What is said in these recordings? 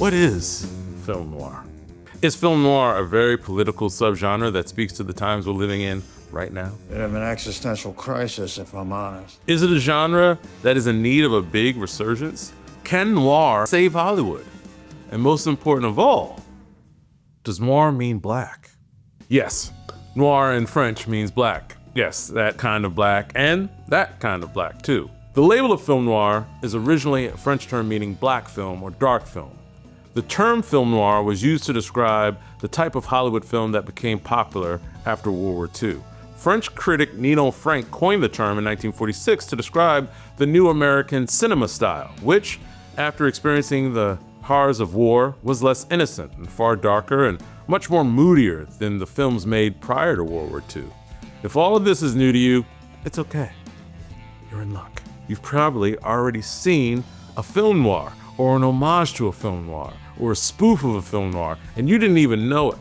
What is film noir? Is film noir a very political subgenre that speaks to the times we're living in right now? Bit of an existential crisis, if I'm honest. Is it a genre that is in need of a big resurgence? Can noir save Hollywood? And most important of all, does noir mean black? Yes, noir in French means black. Yes, that kind of black and that kind of black too. The label of film noir is originally a French term meaning black film or dark film. The term film noir was used to describe the type of Hollywood film that became popular after World War II. French critic Nino Frank coined the term in 1946 to describe the new American cinema style, which, after experiencing the horrors of war, was less innocent and far darker and much more moodier than the films made prior to World War II. If all of this is new to you, it's okay. You're in luck. You've probably already seen a film noir, or an homage to a film noir, or a spoof of a film noir, and you didn't even know it.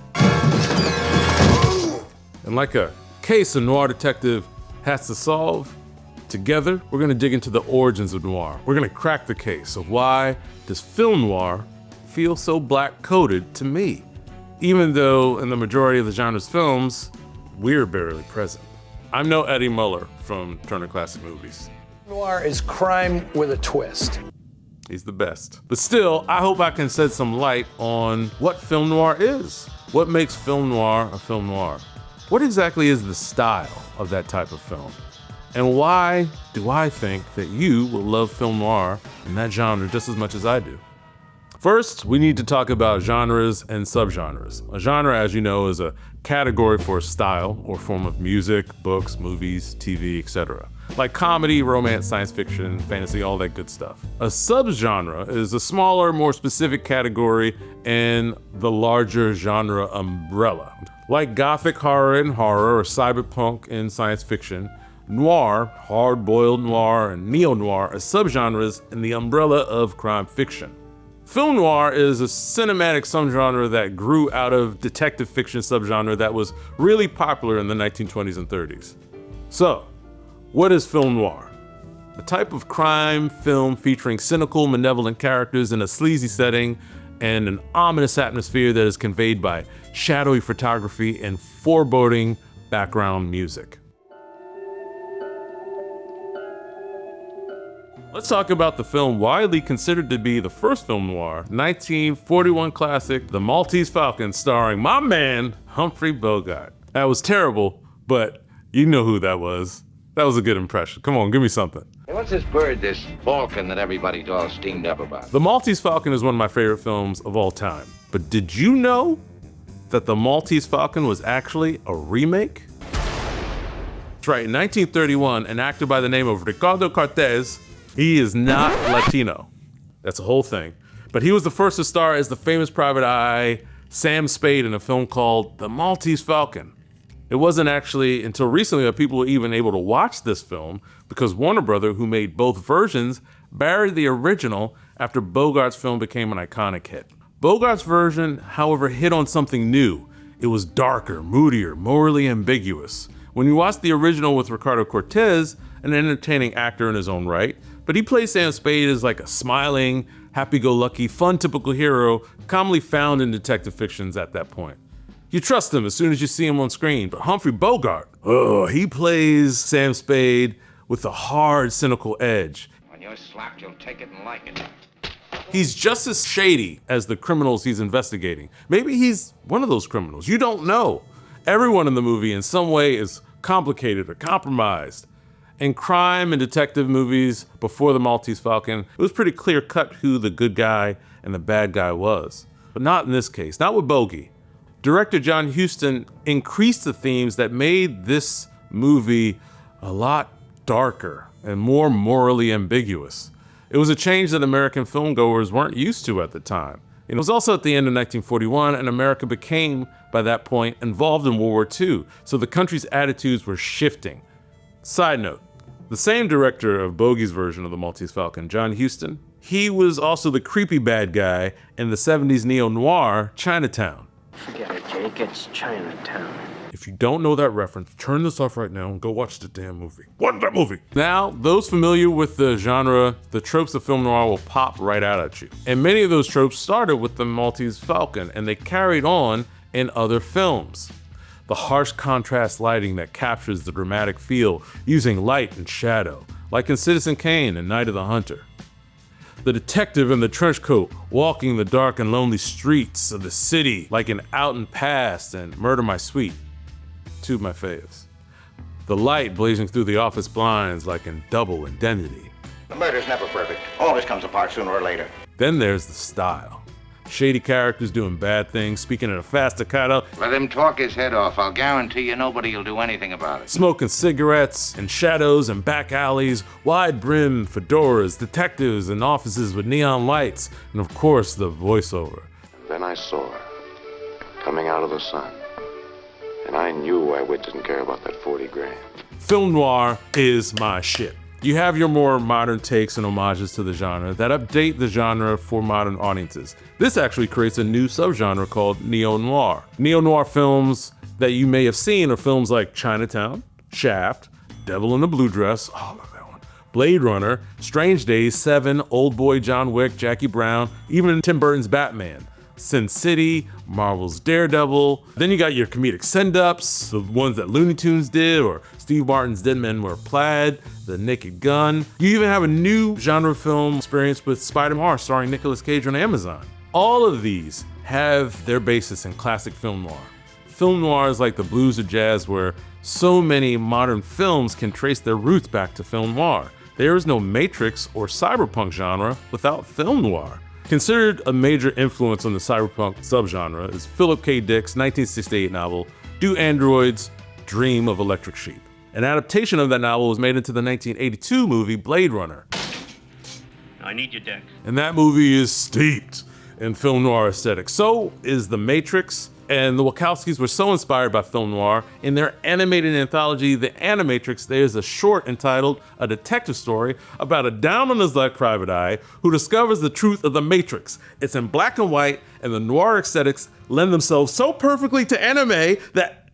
And like a case a noir detective has to solve, together, we're gonna dig into the origins of noir. We're gonna crack the case of why does film noir feel so black-coded to me, even though in the majority of the genre's films, we're barely present. I'm no Eddie Muller from Turner Classic Movies. Noir is crime with a twist. He's the best. But still, I hope I can shed some light on what film noir is. What makes film noir a film noir? What exactly is the style of that type of film? And why do I think that you will love film noir and that genre just as much as I do? First, we need to talk about genres and subgenres. A genre, as you know, is a category for a style or form of music, books, movies, TV, etc. Like comedy, romance, science fiction, fantasy, all that good stuff. A subgenre is a smaller, more specific category in the larger genre umbrella. Like Gothic horror in horror or Cyberpunk in science fiction, noir, hard-boiled noir, and neo-noir are subgenres in the umbrella of crime fiction. Film noir is a cinematic subgenre that grew out of detective fiction subgenre that was really popular in the 1920s and 30s. So, what is film noir? A type of crime film featuring cynical, malevolent characters in a sleazy setting and an ominous atmosphere that is conveyed by shadowy photography and foreboding background music. Let's talk about the film widely considered to be the first film noir, 1941 classic, The Maltese Falcon, starring my man, Humphrey Bogart. That was terrible, but you know who that was. That was a good impression. Come on, give me something. Hey, what's this bird, this falcon that everybody's all steamed up about? The Maltese Falcon is one of my favorite films of all time. But did you know that The Maltese Falcon was actually a remake? That's right, in 1931, an actor by the name of Ricardo Cortez, he is not Latino. That's a whole thing. But he was the first to star as the famous private eye Sam Spade in a film called The Maltese Falcon. It wasn't actually until recently that people were even able to watch this film because Warner Brothers, who made both versions, buried the original after Bogart's film became an iconic hit. Bogart's version, however, hit on something new. It was darker, moodier, morally ambiguous. When you watch the original with Ricardo Cortez, an entertaining actor in his own right, but he plays Sam Spade as like a smiling, happy-go-lucky, fun typical hero commonly found in detective fictions at that point. You trust him as soon as you see him on screen, but Humphrey Bogart, he plays Sam Spade with a hard, cynical edge. When you're slapped, you'll take it and like it. He's just as shady as the criminals he's investigating. Maybe he's one of those criminals. You don't know. Everyone in the movie in some way is complicated or compromised. In crime and detective movies before The Maltese Falcon, it was pretty clear cut who the good guy and the bad guy was. But not in this case, not with Bogey. Director John Huston increased the themes that made this movie a lot darker and more morally ambiguous. It was a change that American filmgoers weren't used to at the time. It was also at the end of 1941, and America became, by that point, involved in World War II, so the country's attitudes were shifting. Side note, the same director of Bogey's version of The Maltese Falcon, John Huston, he was also the creepy bad guy in the 70s neo-noir Chinatown. Forget it, Jake, it's Chinatown. If you don't know that reference, turn this off right now and go watch the damn movie. Watch that movie. Now, those familiar with the genre, the tropes of film noir will pop right out at you. And many of those tropes started with the Maltese Falcon, and they carried on in other films. The harsh contrast lighting that captures the dramatic feel using light and shadow, like in Citizen Kane and Night of the Hunter. The detective in the trench coat walking the dark and lonely streets of the city like in Out and Past and Murder My Sweet, two of my faves. The light blazing through the office blinds like in Double Indemnity. The murder's never perfect. Always comes apart sooner or later. Then there's the style. Shady characters doing bad things, speaking in a fast staccato. Let him talk his head off. I'll guarantee you nobody will do anything about it. Smoking cigarettes in shadows and back alleys, wide-brimmed fedoras, detectives in offices with neon lights, and of course the voiceover. Then I saw her, coming out of the sun. And I knew why Witt didn't care about that 40 grand. Film noir is my shit. You have your more modern takes and homages to the genre that update the genre for modern audiences. This actually creates a new subgenre called Neo-Noir. Neo-Noir films that you may have seen are films like Chinatown, Shaft, Devil in the Blue Dress, oh, I love that one, Blade Runner, Strange Days, Seven, Old Boy, John Wick, Jackie Brown, even Tim Burton's Batman, Sin City, Marvel's Daredevil. Then you got your comedic send-ups, the ones that Looney Tunes did, or Steve Martin's Dead Men Wear Plaid, The Naked Gun. You even have a new genre film experience with Spider-Noir starring Nicolas Cage on Amazon. All of these have their basis in classic film noir. Film noir is like the blues or jazz where so many modern films can trace their roots back to film noir. There is no Matrix or Cyberpunk genre without film noir. Considered a major influence on the cyberpunk subgenre is Philip K. Dick's 1968 novel, Do Androids Dream of Electric Sheep? An adaptation of that novel was made into the 1982 movie Blade Runner. I need your deck. And that movie is steeped in film noir aesthetic. So is The Matrix, and the Wachowskis were so inspired by film noir. In their animated anthology, The Animatrix, there's a short entitled A Detective Story about a down-on-his-luck private eye who discovers the truth of the Matrix. It's in black and white, and the noir aesthetics lend themselves so perfectly to anime that,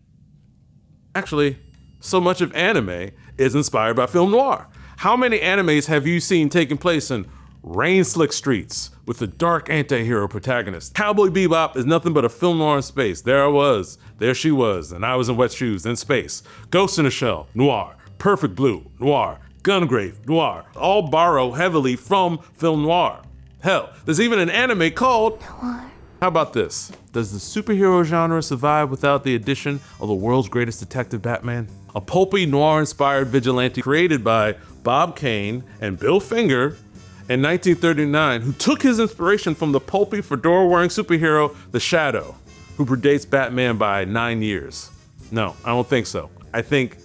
actually, so much of anime is inspired by film noir. How many animes have you seen taking place in rain-slick streets with a dark anti-hero protagonist? Cowboy Bebop is nothing but a film noir in space. There I was, there she was, and I was in wet shoes in space. Ghost in a Shell, noir. Perfect Blue, noir. Gungrave, noir. All borrow heavily from film noir. Hell, there's even an anime called Noir. How about this? Does the superhero genre survive without the addition of the world's greatest detective, Batman? A pulpy, noir-inspired vigilante created by Bob Kane and Bill Finger in 1939, who took his inspiration from the pulpy, fedora-wearing superhero, The Shadow, who predates Batman by 9 years. No, I don't think so. I think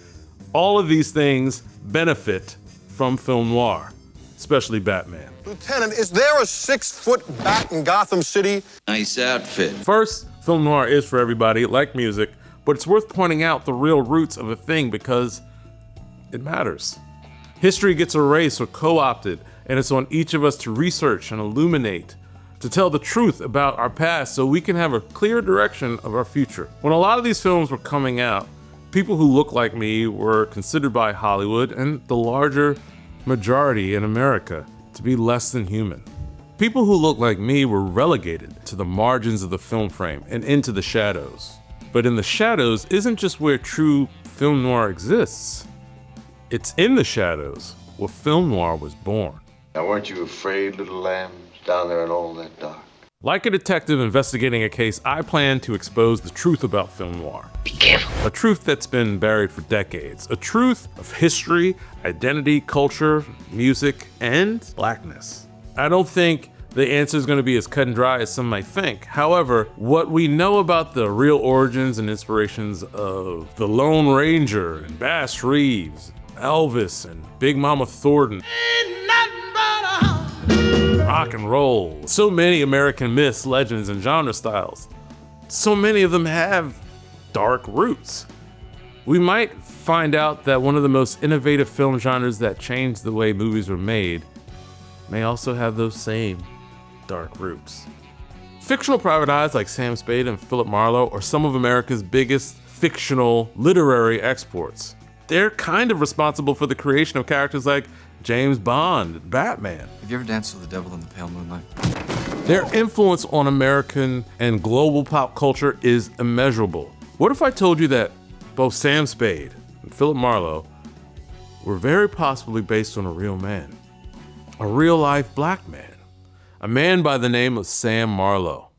all of these things benefit from film noir, especially Batman. Lieutenant, is there a 6-foot bat in Gotham City? Nice outfit. First, film noir is for everybody, like music, but it's worth pointing out the real roots of a thing because it matters. History gets erased or co-opted, and it's on each of us to research and illuminate, to tell the truth about our past so we can have a clear direction of our future. When a lot of these films were coming out, people who look like me were considered by Hollywood and the larger majority in America to be less than human. People who look like me were relegated to the margins of the film frame and into the shadows. But in the shadows isn't just where true film noir exists. It's in the shadows where film noir was born. Now, weren't you afraid, little lambs, down there in all that dark? Like a detective investigating a case, I plan to expose the truth about film noir. Be careful. A truth that's been buried for decades. A truth of history, identity, culture, music, and blackness. I don't think the answer is going to be as cut and dry as some might think. However, what we know about the real origins and inspirations of the Lone Ranger and Bass Reeves, Elvis and Big Mama Thornton, rock and roll, so many American myths, legends, and genre styles. So many of them have dark roots. We might find out that one of the most innovative film genres that changed the way movies were made may also have those same dark roots. Fictional private eyes like Sam Spade and Philip Marlowe are some of America's biggest fictional literary exports. They're kind of responsible for the creation of characters like James Bond, Batman. Have you ever danced with the devil in the pale moonlight? Their influence on American and global pop culture is immeasurable. What if I told you that both Sam Spade and Philip Marlowe were very possibly based on a real man, a real-life black man, a man by the name of Sam Marlowe?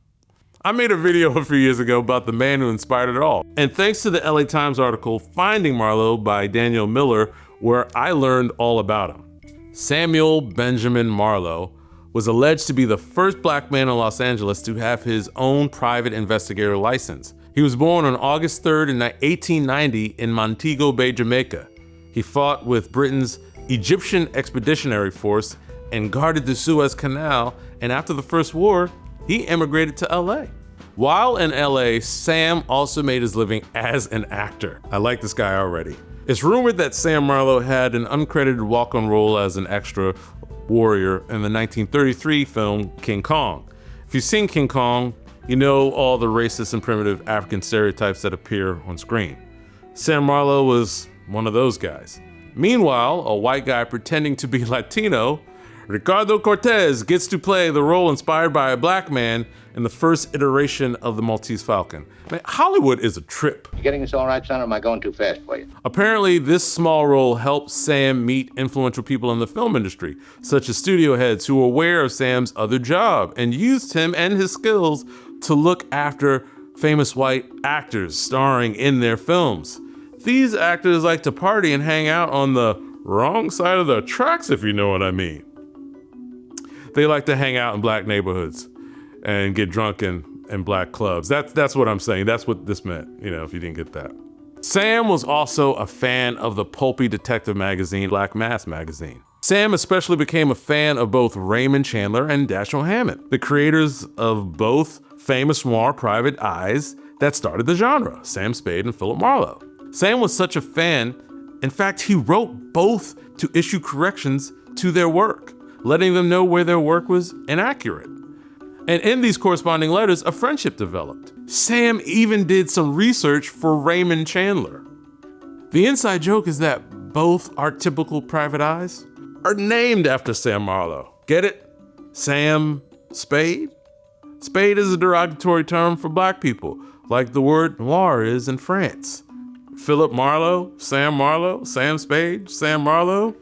I made a video a few years ago about the man who inspired it all. And thanks to the LA Times article, Finding Marlowe by Daniel Miller, where I learned all about him. Samuel Benjamin Marlowe was alleged to be the first black man in Los Angeles to have his own private investigator license. He was born on August 3rd in 1890 in Montego Bay, Jamaica. He fought with Britain's Egyptian Expeditionary Force and guarded the Suez Canal, and after the First War, he immigrated to LA. While in LA, Sam also made his living as an actor. I like this guy already. It's rumored that Sam Marlowe had an uncredited walk-on role as an extra warrior in the 1933 film King Kong. If you've seen King Kong, you know all the racist and primitive African stereotypes that appear on screen. Sam Marlowe was one of those guys. Meanwhile, a white guy pretending to be Latino, Ricardo Cortez, gets to play the role inspired by a black man in the first iteration of the Maltese Falcon. Man, Hollywood is a trip. You getting this all right, son, or am I going too fast for you? Apparently, this small role helped Sam meet influential people in the film industry, such as studio heads who were aware of Sam's other job and used him and his skills to look after famous white actors starring in their films. These actors like to party and hang out on the wrong side of the tracks, if you know what I mean. They like to hang out in black neighborhoods and get drunk in black clubs. That's what I'm saying. That's what this meant, if you didn't get that. Sam was also a fan of the pulpy detective magazine, Black Mass magazine. Sam especially became a fan of both Raymond Chandler and Dashiell Hammett, the creators of both famous noir private eyes that started the genre, Sam Spade and Philip Marlowe. Sam was such a fan, in fact, he wrote both to issue corrections to their work, letting them know where their work was inaccurate. And in these corresponding letters, a friendship developed. Sam even did some research for Raymond Chandler. The inside joke is that both our typical private eyes are named after Sam Marlowe. Get it? Sam Spade? Spade is a derogatory term for black people, like the word noir is in France. Philip Marlowe, Sam Spade, Sam Marlowe.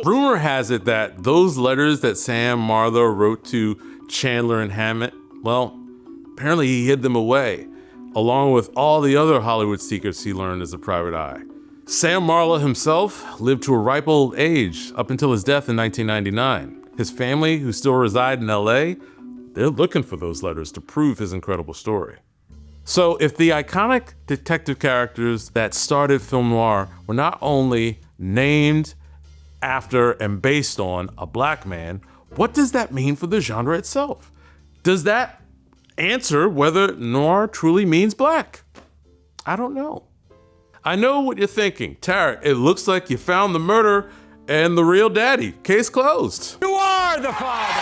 Rumor has it that those letters that Sam Marlowe wrote to Chandler and Hammett, well, apparently he hid them away, along with all the other Hollywood secrets he learned as a private eye. Sam Marlowe himself lived to a ripe old age up until his death in 1999. His family, who still reside in LA, they're looking for those letters to prove his incredible story. So if the iconic detective characters that started film noir were not only named after and based on a black man, what does that mean for the genre itself? Does that answer whether noir truly means black? I don't know. I know what you're thinking. Tarik, it looks like you found the murder and the real daddy. Case closed. You are the father!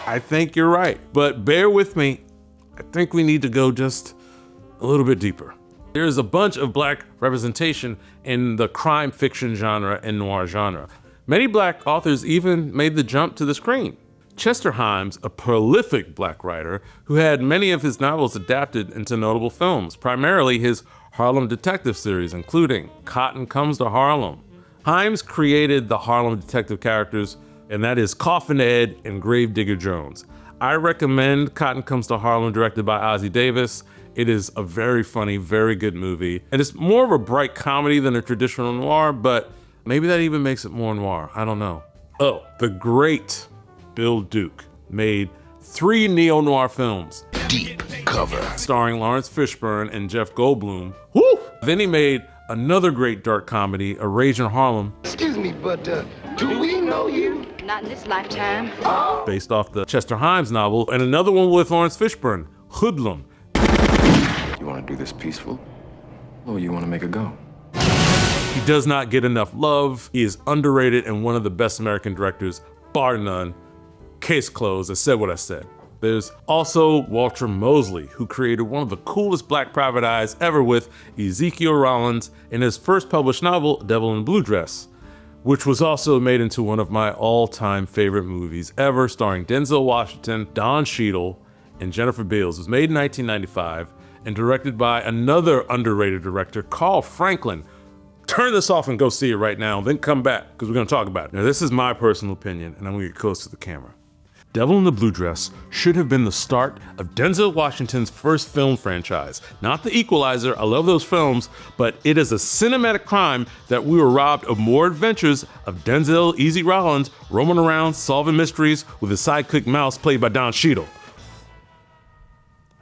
I think you're right, but bear with me. I think we need to go just a little bit deeper. There's a bunch of black representation in the crime fiction genre and noir genre. Many black authors even made the jump to the screen. Chester Himes, a prolific black writer who had many of his novels adapted into notable films, primarily his Harlem detective series, including Cotton Comes to Harlem. Himes created the Harlem detective characters, and that is Coffin Ed and Gravedigger Jones. I recommend Cotton Comes to Harlem, directed by Ossie Davis. It is a very funny, very good movie. And it's more of a bright comedy than a traditional noir, but maybe that even makes it more noir. I don't know. Oh, the great Bill Duke made 3 neo-noir films. Deep cover. Starring Lawrence Fishburne and Jeff Goldblum. Woo! Then he made another great dark comedy, A Rage in Harlem. Excuse me, but do we know you? Not in this lifetime. Based off the Chester Himes novel, and another one with Lawrence Fishburne, Hoodlum. You want to do this peaceful, or you want to make a go? He does not get enough love. He is underrated and one of the best American directors, bar none. Case closed. I said what I said. There's also Walter Mosley, who created one of the coolest black private eyes ever with Ezekiel Rollins in his first published novel, Devil in a Blue Dress, which was also made into one of my all-time favorite movies ever, starring Denzel Washington, Don Cheadle, and Jennifer Beals. It was made in 1995 and directed by another underrated director, Carl Franklin. Turn this off and go see it right now, then come back, because we're gonna talk about it. Now, this is my personal opinion, and I'm gonna get close to the camera. Devil in the Blue Dress should have been the start of Denzel Washington's first film franchise. Not The Equalizer, I love those films, but it is a cinematic crime that we were robbed of more adventures of Denzel Easy Rollins roaming around solving mysteries with his sidekick Mouse played by Don Cheadle.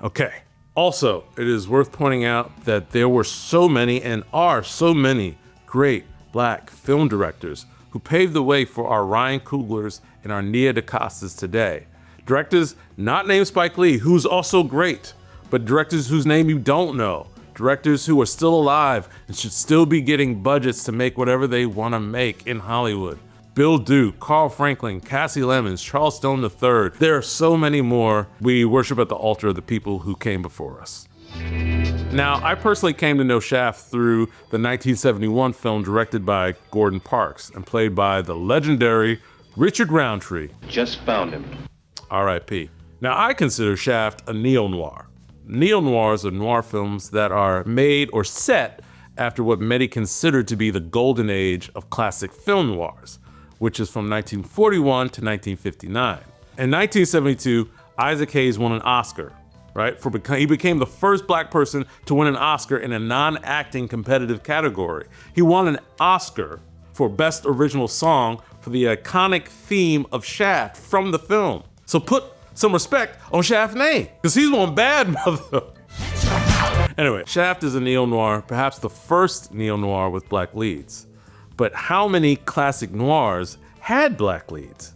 Okay. Also, it is worth pointing out that there were so many and are so many great black film directors who paved the way for our Ryan Cooglers and our Nia DaCostas today. Directors not named Spike Lee, who's also great, but directors whose name you don't know. Directors who are still alive and should still be getting budgets to make whatever they want to make in Hollywood. Bill Duke, Carl Franklin, Cassie Lemons, Charles Stone III. There are so many more. We worship at the altar of the people who came before us. Now, I personally came to know Shaft through the 1971 film directed by Gordon Parks and played by the legendary Richard Roundtree. Just found him. R.I.P. Now, I consider Shaft a neo-noir. Neo-noirs are noir films that are made or set after what many consider to be the golden age of classic film noirs, which is from 1941 to 1959. In 1972, Isaac Hayes won an Oscar, right? He became the first black person to win an Oscar in a non-acting competitive category. He won an Oscar for Best Original Song for the iconic theme of Shaft from the film. So put some respect on Shaft's name, because he's one bad mother. Anyway, Shaft is a neo-noir, perhaps the first neo-noir with black leads. But how many classic noirs had black leads?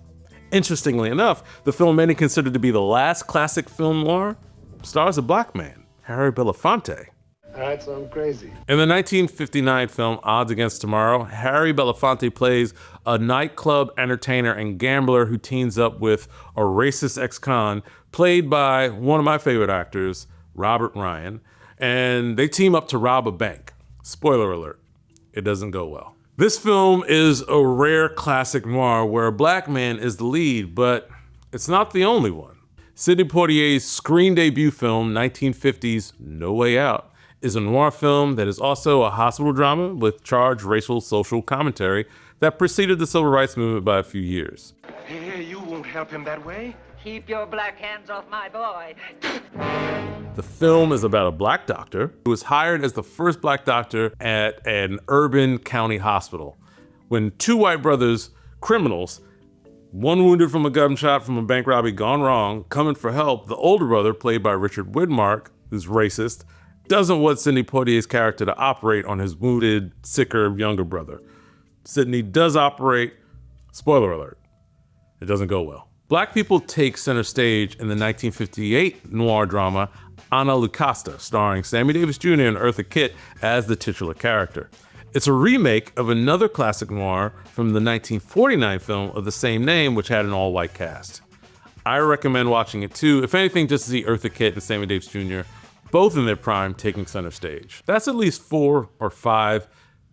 Interestingly enough, the film many consider to be the last classic film noir stars a black man, Harry Belafonte. All right, so I'm crazy. In the 1959 film Odds Against Tomorrow, Harry Belafonte plays a nightclub entertainer and gambler who teams up with a racist ex-con played by one of my favorite actors, Robert Ryan, and they team up to rob a bank. Spoiler alert, it doesn't go well. This film is a rare classic noir where a black man is the lead, but it's not the only one. Sidney Poitier's screen debut film, 1950's No Way Out, is a noir film that is also a hospital drama with charged racial social commentary that preceded the civil rights movement by a few years. Hey, you won't help him that way. Keep your black hands off my boy. The film is about a black doctor who was hired as the first black doctor at an urban county hospital. When two white brothers, criminals, one wounded from a gunshot from a bank robbery gone wrong, coming for help, the older brother, played by Richard Widmark, who's racist, doesn't want Sidney Poitier's character to operate on his wounded, sicker younger brother. Sidney does operate, spoiler alert, it doesn't go well. Black people take center stage in the 1958 noir drama Ana Lucasta, starring Sammy Davis Jr. and Eartha Kitt as the titular character. It's a remake of another classic noir from the 1949 film of the same name, which had an all-white cast. I recommend watching it too, if anything, just to see Eartha Kitt and Sammy Davis Jr., both in their prime, taking center stage. That's at least 4 or 5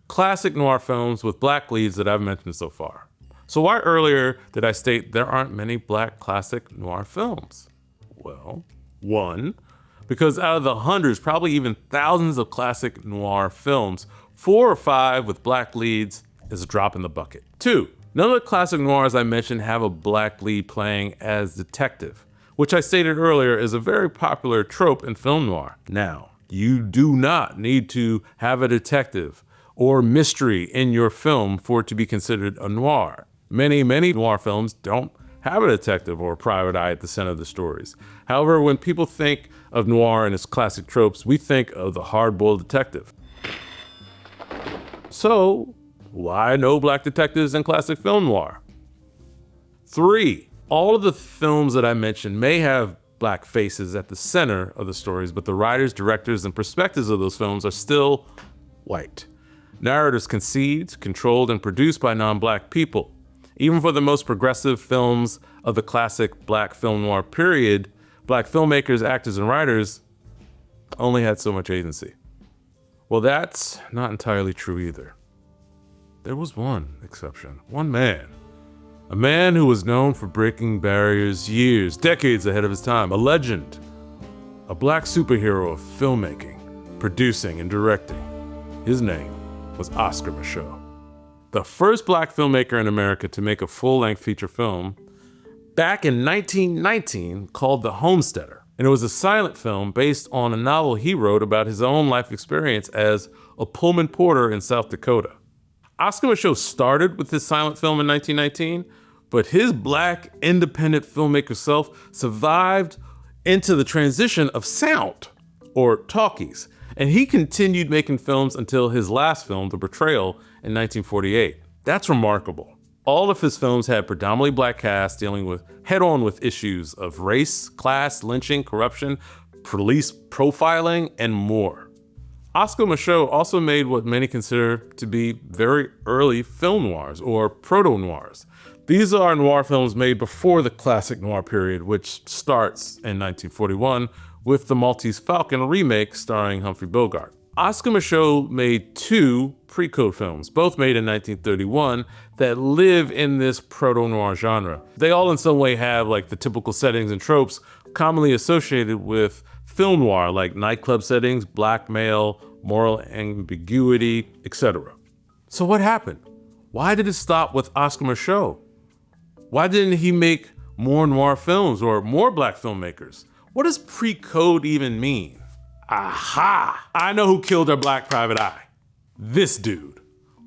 classic noir films with black leads that I've mentioned so far. So why earlier did I state there aren't many black classic noir films? Well, 1, because out of the hundreds, probably even thousands of classic noir films, 4 or 5 with black leads is a drop in the bucket. 2, none of the classic noirs I mentioned have a black lead playing as detective, which I stated earlier is a very popular trope in film noir. Now, you do not need to have a detective or mystery in your film for it to be considered a noir. Many noir films don't have a detective or a private eye at the center of the stories. However, when people think of noir and its classic tropes, we think of the hard-boiled detective. So, why no black detectives in classic film noir? 3, all of the films that I mentioned may have black faces at the center of the stories, but the writers, directors, and perspectives of those films are still white. Narratives conceived, controlled, and produced by non-black people. Even for the most progressive films of the classic black film noir period, Black filmmakers, actors, and writers only had so much agency. Well, that's not entirely true either. There was one exception, one man. A man who was known for breaking barriers years, decades ahead of his time, a legend, a black superhero of filmmaking, producing, and directing. His name was Oscar Micheaux. The first black filmmaker in America to make a full-length feature film back in 1919 called The Homesteader. And it was a silent film based on a novel he wrote about his own life experience as a Pullman porter in South Dakota. Oscar Micheaux started with his silent film in 1919, but his black independent filmmaker self survived into the transition of sound, or talkies, and he continued making films until his last film, The Betrayal, in 1948. That's remarkable. All of his films had predominantly black casts dealing head-on with issues of race, class, lynching, corruption, police profiling, and more. Oscar Micheaux also made what many consider to be very early film noirs, or proto-noirs. These are noir films made before the classic noir period, which starts in 1941 with the Maltese Falcon remake starring Humphrey Bogart. Oscar Micheaux made two pre-code films, both made in 1931, that live in this proto-noir genre. They all in some way have like the typical settings and tropes commonly associated with film noir, like nightclub settings, blackmail, moral ambiguity, etc. So what happened? Why did it stop with Oscar Micheaux? Why didn't he make more noir films or more black filmmakers? What does pre-code even mean? Aha! I know who killed our black private eye. This dude,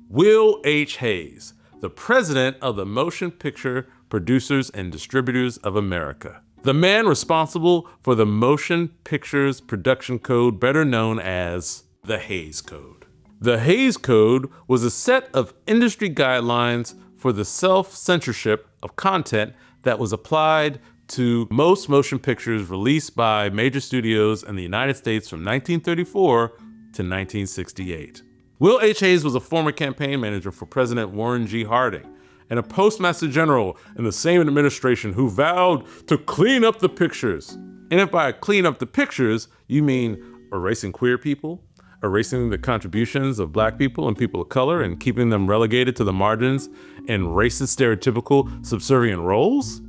Will H. Hayes, the president of the Motion Picture Producers and Distributors of America. The man responsible for the Motion Pictures Production Code, better known as the Hayes Code. The Hayes Code was a set of industry guidelines for the self-censorship of content that was applied to most motion pictures released by major studios in the United States from 1934 to 1968. Will H. Hayes was a former campaign manager for President Warren G. Harding and a postmaster general in the same administration who vowed to clean up the pictures. And if by clean up the pictures, you mean erasing queer people, erasing the contributions of black people and people of color and keeping them relegated to the margins in racist, stereotypical, subservient roles,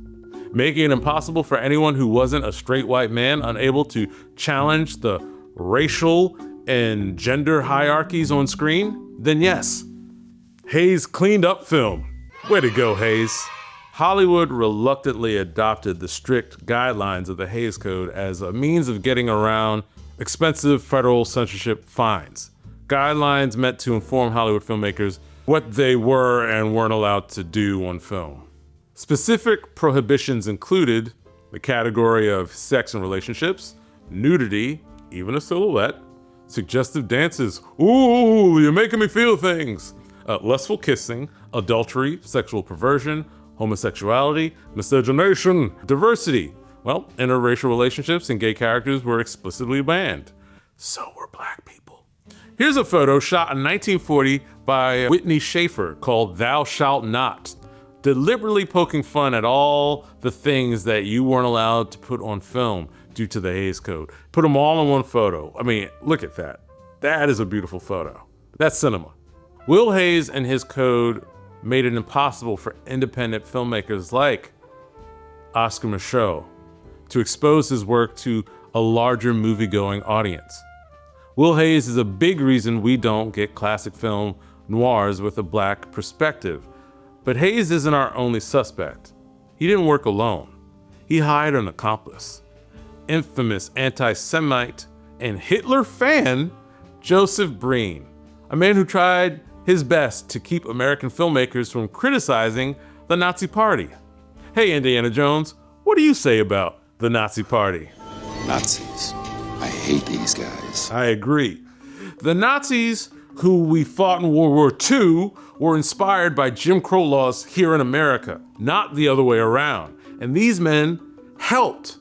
making it impossible for anyone who wasn't a straight white man unable to challenge the racial and gender hierarchies on screen, then yes, Hayes cleaned up film. Way to go, Hayes. Hollywood reluctantly adopted the strict guidelines of the Hayes Code as a means of getting around expensive federal censorship fines. Guidelines meant to inform Hollywood filmmakers what they were and weren't allowed to do on film. Specific prohibitions included the category of sex and relationships, nudity, even a silhouette, suggestive dances, ooh, you're making me feel things, lustful kissing, adultery, sexual perversion, homosexuality, miscegenation, diversity. Well, interracial relationships and gay characters were explicitly banned. So were black people. Here's a photo shot in 1940 by Whitney Schaefer called Thou Shalt Not, deliberately poking fun at all the things that you weren't allowed to put on film due to the Hayes Code. Put them all in one photo. I mean, look at that. That is a beautiful photo. That's cinema. Will Hayes and his code made it impossible for independent filmmakers like Oscar Micheaux to expose his work to a larger movie-going audience. Will Hayes is a big reason we don't get classic film noirs with a black perspective. But Hayes isn't our only suspect. He didn't work alone. He hired an accomplice, infamous anti-Semite and Hitler fan, Joseph Breen, a man who tried his best to keep American filmmakers from criticizing the Nazi Party. Hey, Indiana Jones, what do you say about the Nazi Party? Nazis. I hate these guys. I agree. The Nazis who we fought in World War II were inspired by Jim Crow laws here in America, not the other way around. And these men helped.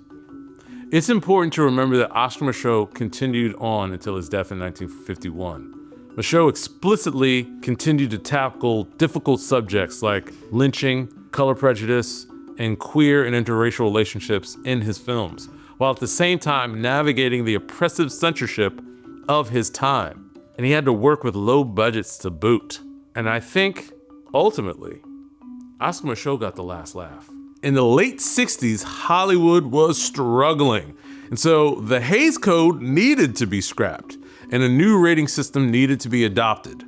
It's important to remember that Oscar Micheaux continued on until his death in 1951. Micheaux explicitly continued to tackle difficult subjects like lynching, color prejudice, and queer and interracial relationships in his films, while at the same time navigating the oppressive censorship of his time. And he had to work with low budgets to boot. And I think, ultimately, Oscar Micheaux got the last laugh. In the late 60s, Hollywood was struggling. And so the Hays Code needed to be scrapped, and a new rating system needed to be adopted.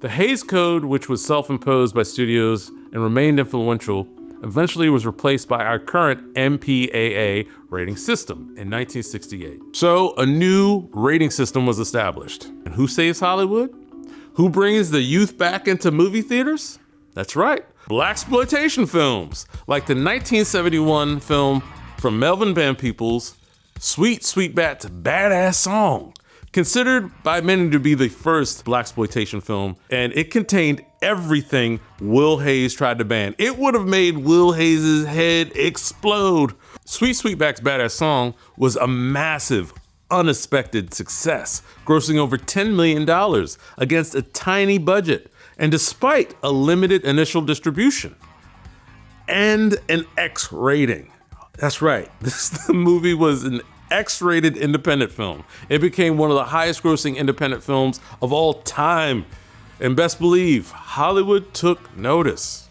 The Hays Code, which was self-imposed by studios and remained influential, eventually was replaced by our current MPAA rating system in 1968. So a new rating system was established. And who saves Hollywood? Who brings the youth back into movie theaters? That's right, Blaxploitation films, like the 1971 film from Melvin Van Peebles, Sweet Sweetback's Badass Song, considered by many to be the first Blaxploitation film, and it contained everything Will Hays tried to ban. It would have made Will Hays' head explode. Sweet Sweetback's Badass Song was a massive, unexpected success, grossing over $10 million against a tiny budget, and despite a limited initial distribution and an X rating. That's right, the movie was an X-rated independent film. It became one of the highest grossing independent films of all time. And best believe, Hollywood took notice.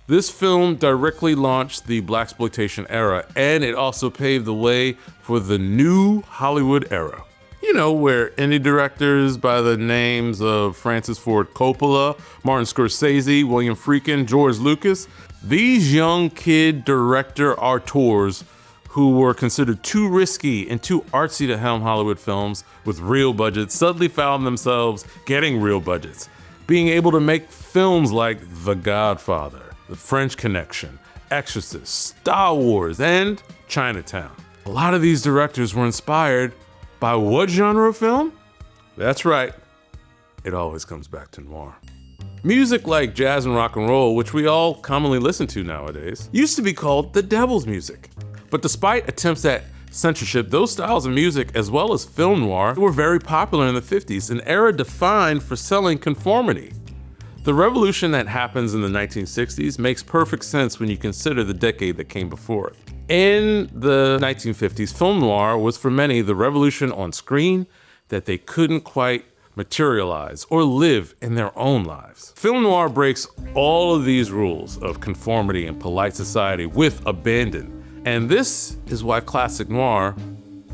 This film directly launched the Blaxploitation era, and it also paved the way for the new Hollywood era. You know, where indie directors by the names of Francis Ford Coppola, Martin Scorsese, William Friedkin, George Lucas, these young kid director auteurs who were considered too risky and too artsy to helm Hollywood films with real budgets suddenly found themselves getting real budgets, being able to make films like The Godfather, The French Connection, Exorcist, Star Wars, and Chinatown. A lot of these directors were inspired by what genre of film? That's right, it always comes back to noir. Music like jazz and rock and roll, which we all commonly listen to nowadays, used to be called the devil's music. But despite attempts at censorship, those styles of music, as well as film noir, were very popular in the 50s, an era defined for selling conformity. The revolution that happens in the 1960s makes perfect sense when you consider the decade that came before it. In the 1950s, film noir was for many the revolution on screen that they couldn't quite materialize or live in their own lives. Film noir breaks all of these rules of conformity and polite society with abandon. And this is why classic noir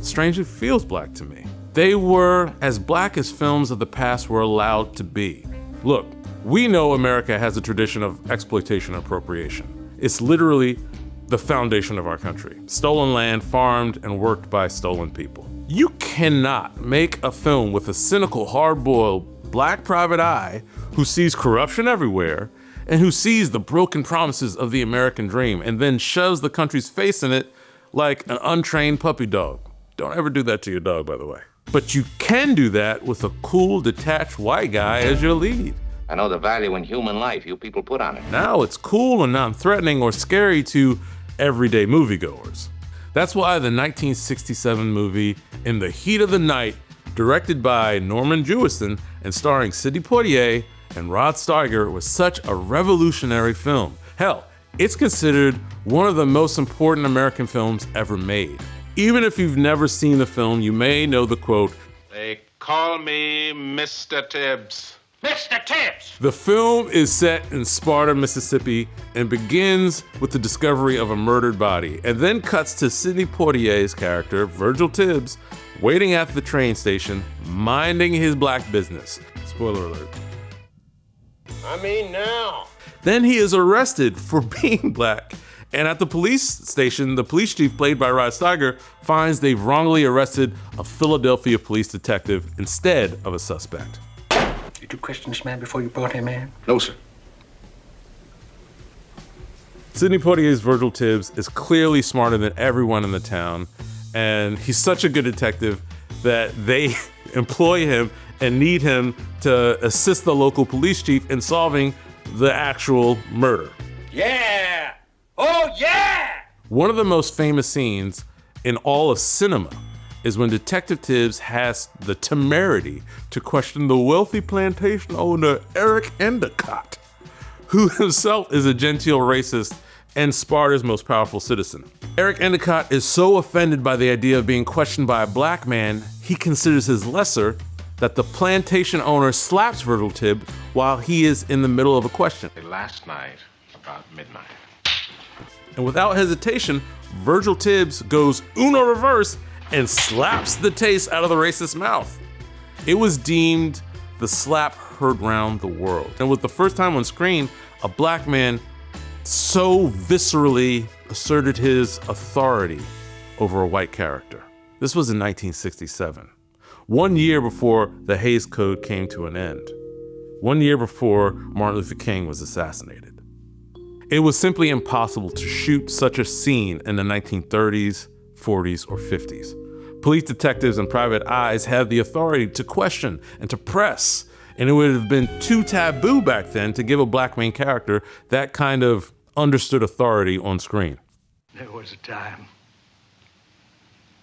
strangely feels black to me. They were as black as films of the past were allowed to be. Look, we know America has a tradition of exploitation and appropriation. It's literally the foundation of our country. Stolen land, farmed and worked by stolen people. You cannot make a film with a cynical, hard-boiled black private eye who sees corruption everywhere and who sees the broken promises of the American dream and then shoves the country's face in it like an untrained puppy dog. Don't ever do that to your dog, by the way. But you can do that with a cool, detached white guy as your lead. I know the value in human life you people put on it. Now it's cool and non-threatening or scary to everyday moviegoers. That's why the 1967 movie In the Heat of the Night, directed by Norman Jewison and starring Sidney Poitier and Rod Steiger, was such a revolutionary film. Hell, it's considered one of the most important American films ever made. Even if you've never seen the film, you may know the quote, They call me Mr. Tibbs. Mr. Tibbs! The film is set in Sparta, Mississippi, and begins with the discovery of a murdered body, and then cuts to Sidney Poitier's character, Virgil Tibbs, waiting at the train station, minding his black business. Spoiler alert. I mean now. Then he is arrested for being black, and at the police station, the police chief, played by Rod Steiger, finds they've wrongly arrested a Philadelphia police detective instead of a suspect. Did you question this man before you brought him in? No, sir. Sidney Poitier's Virgil Tibbs is clearly smarter than everyone in the town, and he's such a good detective that they employ him and need him to assist the local police chief in solving the actual murder. Yeah! Oh, yeah! One of the most famous scenes in all of cinema is when Detective Tibbs has the temerity to question the wealthy plantation owner Eric Endicott, who himself is a genteel racist and Sparta's most powerful citizen. Tarik Endicott is so offended by the idea of being questioned by a black man, he considers his lesser that the plantation owner slaps Virgil Tibbs while he is in the middle of a question. Last night, about midnight. And without hesitation, Virgil Tibbs goes Uno reverse and slaps the taste out of the racist's mouth. It was deemed the slap heard round the world. And it was the first time on screen a black man so viscerally asserted his authority over a white character. This was in 1967, 1 year before the Hays Code came to an end, 1 year before Martin Luther King was assassinated. It was simply impossible to shoot such a scene in the 1930s, 40s, or 50s. Police detectives and private eyes had the authority to question and to press, and it would have been too taboo back then to give a black main character that kind of understood authority on screen. There was a time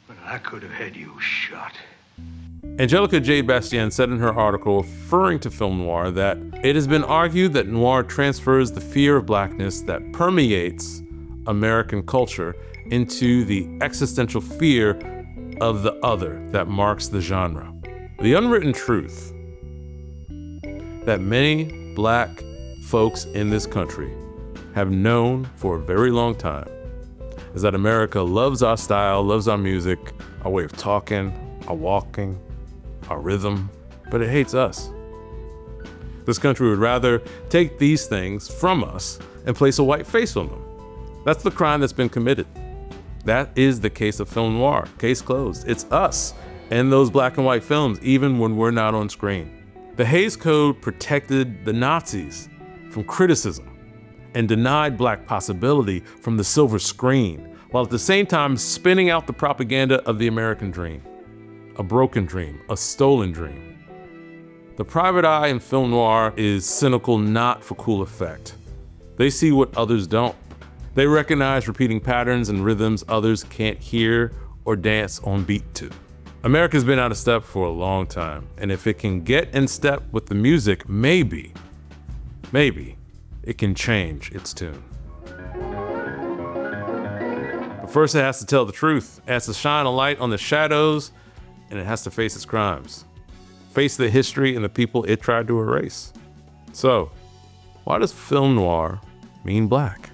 when I could have had you shot. Angelica J. Bastien said in her article referring to film noir that it has been argued that noir transfers the fear of blackness that permeates American culture into the existential fear of the other that marks the genre. The unwritten truth that many black folks in this country have known for a very long time is that America loves our style, loves our music, our way of talking, our walking, our rhythm, but it hates us. This country would rather take these things from us and place a white face on them. That's the crime that's been committed. That is the case of film noir. Case closed. It's us and those black and white films, even when we're not on screen. The Hays Code protected the Nazis from criticism and denied black possibility from the silver screen, while at the same time spinning out the propaganda of the American dream. A broken dream, a stolen dream. The private eye in film noir is cynical not for cool effect. They see what others don't. They recognize repeating patterns and rhythms others can't hear or dance on beat to. America's been out of step for a long time, and if it can get in step with the music, maybe it can change its tune. But first it has to tell the truth. It has to shine a light on the shadows, and it has to face its crimes. Face the history and the people it tried to erase. So, why does film noir mean black?